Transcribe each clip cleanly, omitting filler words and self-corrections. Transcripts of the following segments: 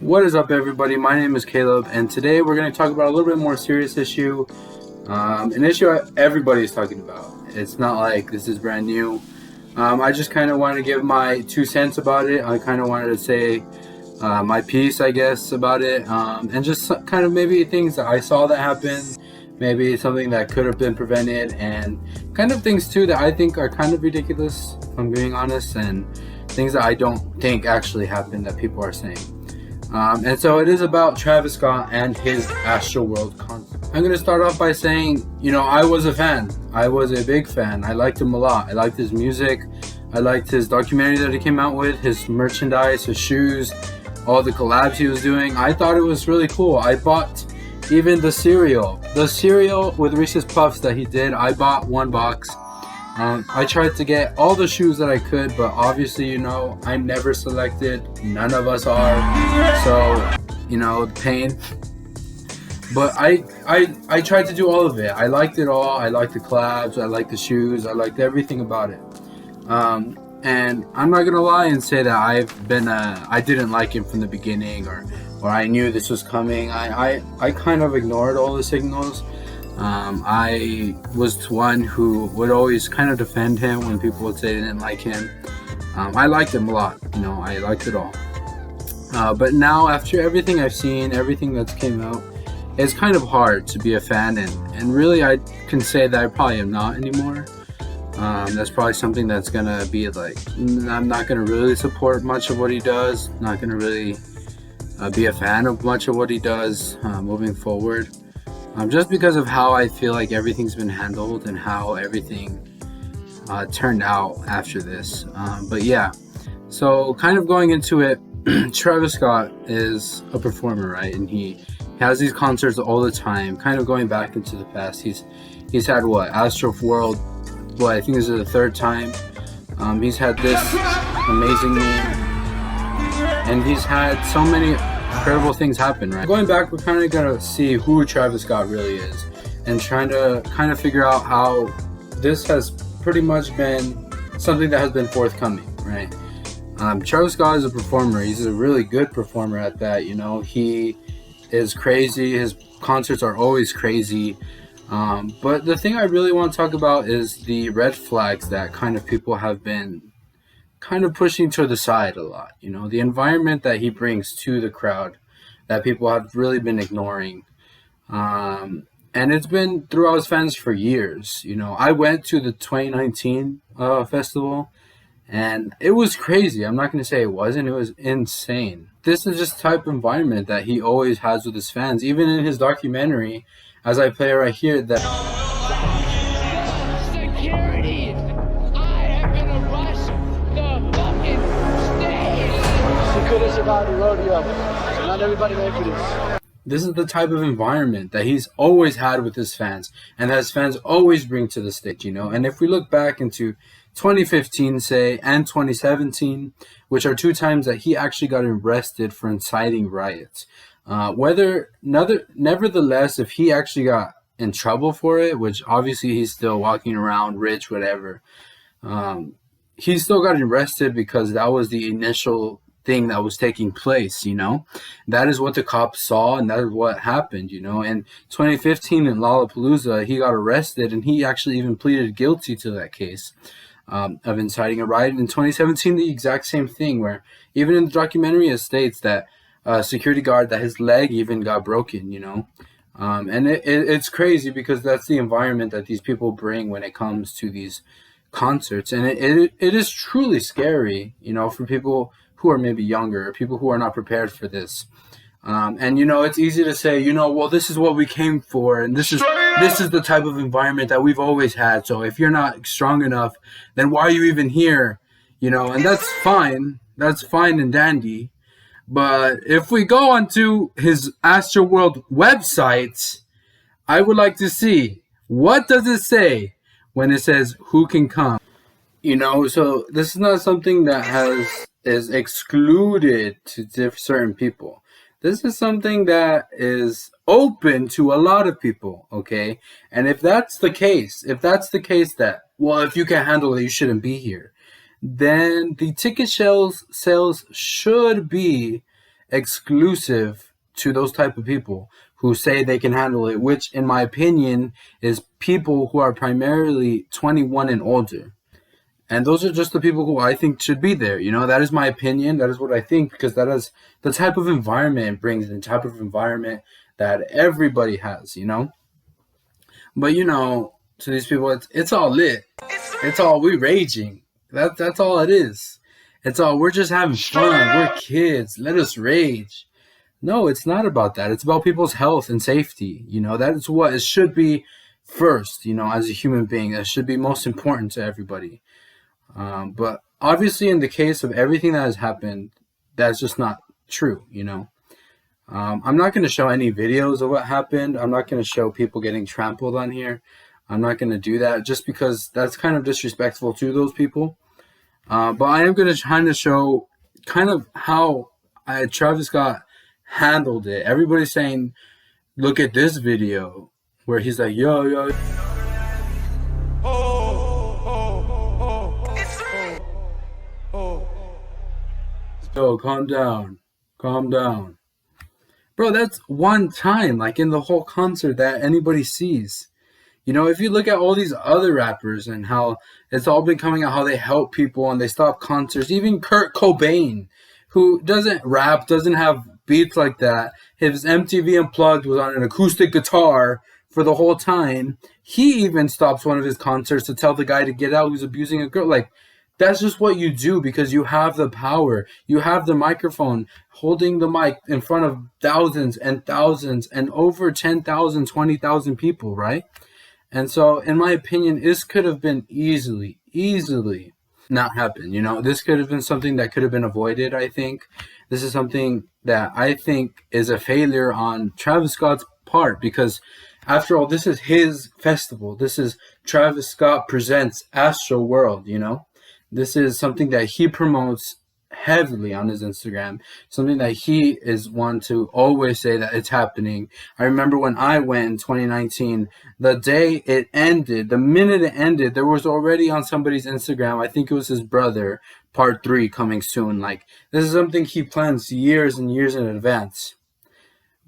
What is up, everybody? My name is Caleb, and today we're going to talk about a little bit more serious issue. An issue everybody is talking about. It's not like this is brand new. I just kind of wanted to give my 2 cents about it. I kind of wanted to say my piece, I guess, about it, and just kind of maybe things that I saw that happened, maybe something that could have been prevented, and kind of things too that I think are kind of ridiculous, if I'm being honest, and things that I don't think actually happened that people are saying. And so it is about Travis Scott and his Astroworld concert. I'm going to start off by saying, I was a fan. I was a big fan. I liked him a lot. I liked his music. I liked his documentary that he came out with, his merchandise, his shoes, all the collabs he was doing. I thought it was really cool. I bought even the cereal with Reese's Puffs that he did. I bought one box. I tried to get all the shoes that I could, but obviously, I'm never selected. None of us are. So, the pain. But I tried to do all of it. I liked it all. I liked the collabs. I liked the shoes. I liked everything about it. And I'm not gonna lie and say that I didn't like him from the beginning, or I knew this was coming. I kind of ignored all the signals. I was one who would always kind of defend him when people would say they didn't like him. I liked him a lot, I liked it all. But now, after everything I've seen, everything that's came out, it's kind of hard to be a fan, and really I can say that I probably am not anymore. That's probably something that's gonna be like, I'm not gonna really support much of what he does, not gonna really be a fan of much of what he does moving forward. Just because of how I feel like everything's been handled and how everything turned out after this. But yeah, so kind of going into it, Travis Scott is a performer, right? And he has these concerts all the time, kind of going back into the past. He's had Astroworld, I think this is the third time. He's had this amazing meme, and he's had so many incredible things happen, right? Going back, we're kind of gonna see who Travis Scott really is, and trying to kind of figure out how this has pretty much been something that has been forthcoming, right? Travis Scott is a performer. He's a really good performer at that. He is crazy. His concerts are always crazy. But the thing I really want to talk about is the red flags that kind of people have been kind of pushing to the side a lot. The environment that he brings to the crowd that people have really been ignoring. And it's been throughout his fans for years. I went to the 2019 festival, and it was crazy. I'm not going to say it wasn't. It was insane. This is just the type of environment that he always has with his fans. Even in his documentary, as I play right here, that Security! I am gonna rush the fucking stage! You could have survived the rodeo, so not everybody made for this. this is the type of environment that he's always had with his fans, and that his fans always bring to the stage, And if we look back into 2015, say, and 2017, which are 2 times that he actually got arrested for inciting riots. Nevertheless, if he actually got in trouble for it, which obviously he's still walking around rich, whatever, he still got arrested because that was the initial thing that was taking place, That is what the cops saw, and that is what happened, In 2015 in Lollapalooza, he got arrested, and he actually even pleaded guilty to that case of inciting a riot. In 2017, the exact same thing, where even in the documentary it states that security guard, that his leg even got broken, and it's crazy because that's the environment that these people bring when it comes to these concerts, and it is truly scary, for people who are maybe younger, people who are not prepared for this. And it's easy to say, well, this is what we came for, and this is the type of environment that we've always had. So if you're not strong enough, then why are you even here? And that's fine. That's fine and dandy. But if we go onto his Astroworld website, I would like to see, what does it say when it says who can come? So this is not something that is excluded to certain people. This is something that is open to a lot of people, okay? And if that's the case that, well, if you can't handle it, you shouldn't be here, then the ticket sales should be exclusive to those type of people who say they can handle it, which in my opinion is people who are primarily 21 and older. And those are just the people who I think should be there. That is my opinion. That is what I think, because that is the type of environment it brings, the type of environment that everybody has, But, to these people, it's all lit. It's all we raging. That's all it is. It's all we're just having fun. We're kids. Let us rage. No, it's not about that. It's about people's health and safety. That is what it should be first, as a human being. That should be most important to everybody. But obviously, in the case of everything that has happened, that's just not true, I'm not going to show any videos of what happened. I'm not going to show people getting trampled on here. I'm not going to do that just because that's kind of disrespectful to those people. But I am going to try to show kind of how Travis Scott handled it. Everybody's saying, look at this video where he's like, yo. Yo, calm down. Bro, that's one time, like in the whole concert that anybody sees. If you look at all these other rappers and how it's all been coming out, how they help people and they stop concerts. Even Kurt Cobain, who doesn't rap, doesn't have beats like that. His MTV Unplugged was on an acoustic guitar for the whole time. He even stops one of his concerts to tell the guy to get out who's abusing a girl. Like, that's just what you do because you have the power. You have the microphone, holding the mic in front of thousands and thousands and over 10,000, 20,000 people, right? And so, in my opinion, this could have been easily not happen. This could have been something that could have been avoided, I think. This is something that I think is a failure on Travis Scott's part because, after all, this is his festival. This is Travis Scott Presents Astroworld, This is something that he promotes heavily on his Instagram, something that he is one to always say that it's happening. I remember when I went in 2019, the day it ended, the minute it ended, there was already on somebody's Instagram, I think it was his brother, part 3 coming soon. Like, this is something he plans years and years in advance.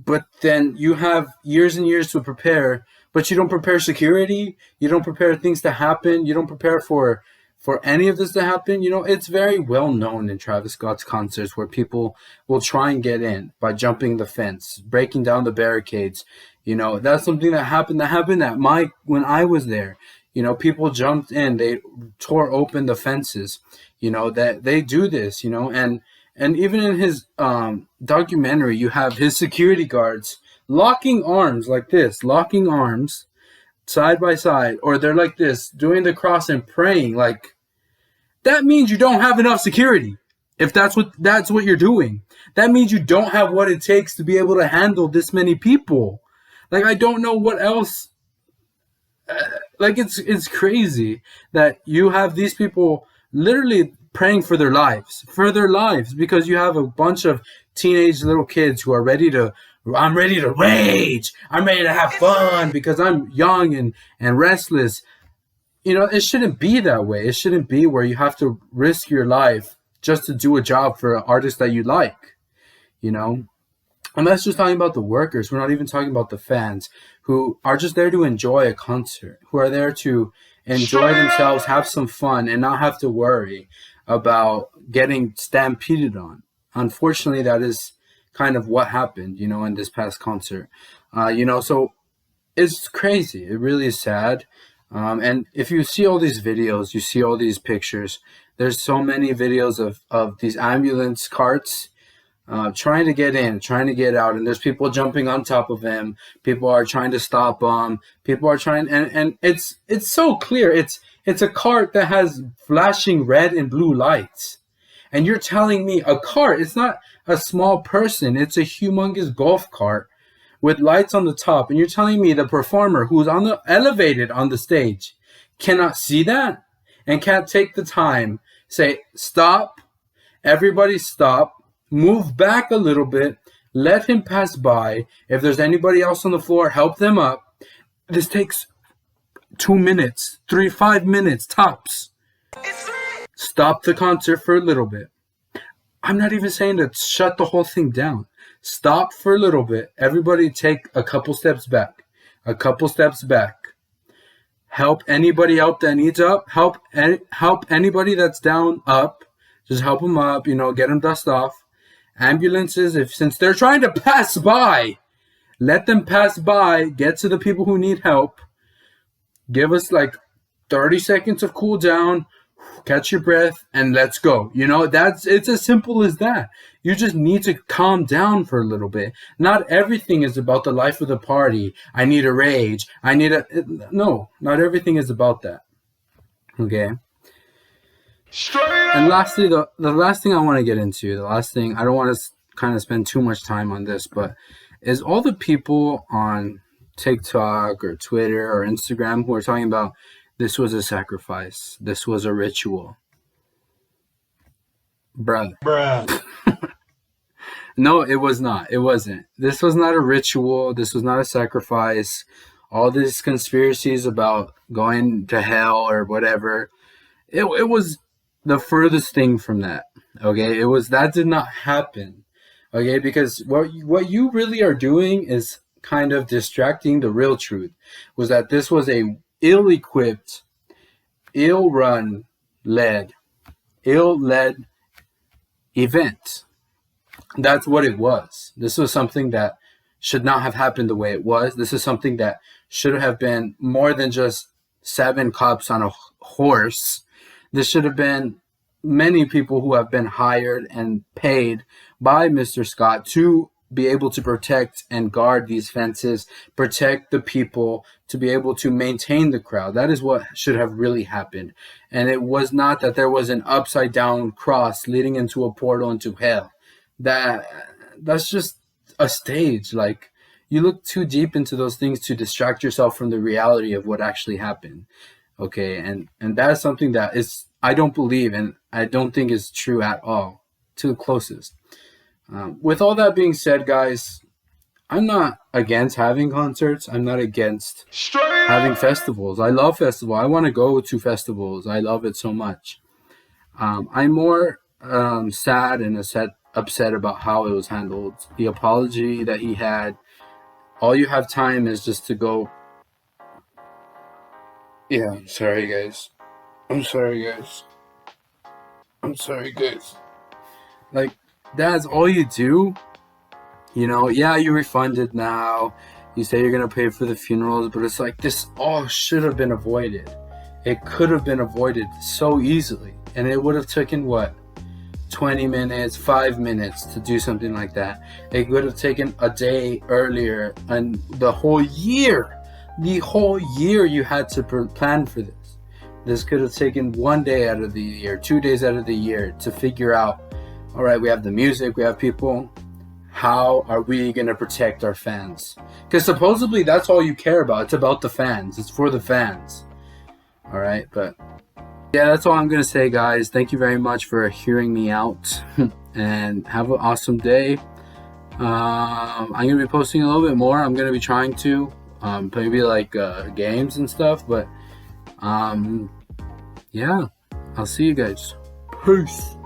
But then you have years and years to prepare, but you don't prepare security, you don't prepare things to happen, you don't prepare for any of this to happen. It's very well known in Travis Scott's concerts where people will try and get in by jumping the fence, breaking down the barricades. That's something that happened when I was there. People jumped in, they tore open the fences, that they do this, and even in his documentary, you have his security guards locking arms like this, locking arms side by side, or they're like this, doing the cross and praying. Like, that means you don't have enough security. If that's what you're doing, that means you don't have what it takes to be able to handle this many people. Like, I don't know what else. Like, it's crazy that you have these people literally praying for their lives, because you have a bunch of teenage little kids who are I'm ready to rage. I'm ready to have fun because I'm young and restless. It shouldn't be that way. It shouldn't be where you have to risk your life just to do a job for an artist that you like, And that's just talking about the workers. We're not even talking about the fans who are just there to enjoy a concert, who are there to enjoy themselves, have some fun, and not have to worry about getting stampeded on. Unfortunately, that is kind of what happened, in this past concert. So it's crazy. It really is sad. And if you see all these videos, you see all these pictures, there's so many videos of these ambulance carts trying to get in, trying to get out, and there's people jumping on top of him. People are trying to stop him. People are trying, and it's so clear. It's a cart that has flashing red and blue lights. And you're telling me a cart, it's not a small person, it's a humongous golf cart with lights on the top, and you're telling me the performer who's elevated on the stage cannot see that and can't take the time, say, stop, everybody stop, move back a little bit, let him pass by. If there's anybody else on the floor, help them up. This takes 2 minutes, 5 minutes tops. Stop the concert for a little bit. I'm not even saying to shut the whole thing down. Stop for a little bit. Everybody take a couple steps back. A couple steps back. Help anybody out that needs up. Help anybody that's down up. Just help them up, get them dust off. Ambulances, since they're trying to pass by, let them pass by, get to the people who need help. Give us like 30 seconds of cool down, catch your breath, and let's go. It's as simple as that. You just need to calm down for a little bit. Not everything is about the life of the party. I need a rage. No, not everything is about that. Okay? And lastly, the last thing I want to get into, I don't want to kind of spend too much time on this, but is all the people on TikTok or Twitter or Instagram who are talking about this was a sacrifice, this was a ritual. Bruh. No, it was not. It wasn't. This was not a ritual. This was not a sacrifice. All these conspiracies about going to hell or whatever, it was the furthest thing from that. Okay, that did not happen. Okay, because what you really are doing is kind of distracting the real truth. Was that this was a ill-equipped, ill-led event. That's what it was. This was something that should not have happened the way it was. This is something that should have been more than just 7 cops on a horse. This should have been many people who have been hired and paid by Mr. Scott to be able to protect and guard these fences, protect the people, to be able to maintain the crowd. That is what should have really happened. And it was not that there was an upside down cross leading into a portal into hell. That's just a stage. Like, you look too deep into those things to distract yourself from the reality of what actually happened. Okay, and that is something that I don't believe, and I don't think is true at all, to the closest. With all that being said, guys, I'm not against having concerts. I'm not against having festivals. I love festivals. I want to go to festivals. I love it so much. I'm more sad and upset about how it was handled. The apology that he had. All you have time is just to go. Yeah, I'm sorry, guys. Like, that's all you do. Yeah, you refunded now. You say you're going to pay for the funerals, but it's like this all should have been avoided. It could have been avoided so easily. And it would have taken, 20 minutes, 5 minutes to do something like that. It would have taken a day earlier, and the whole year you had to plan for this. This could have taken 1 day out of the year, 2 days out of the year to figure out, all right, we have the music, we have people. How are we going to protect our fans? Because supposedly that's all you care about. It's about the fans. It's for the fans. All right, but yeah, that's all I'm going to say, guys. Thank you very much for hearing me out, and have an awesome day. I'm going to be posting a little bit more. I'm going to be trying to, maybe like games and stuff, but yeah, I'll see you guys. Peace.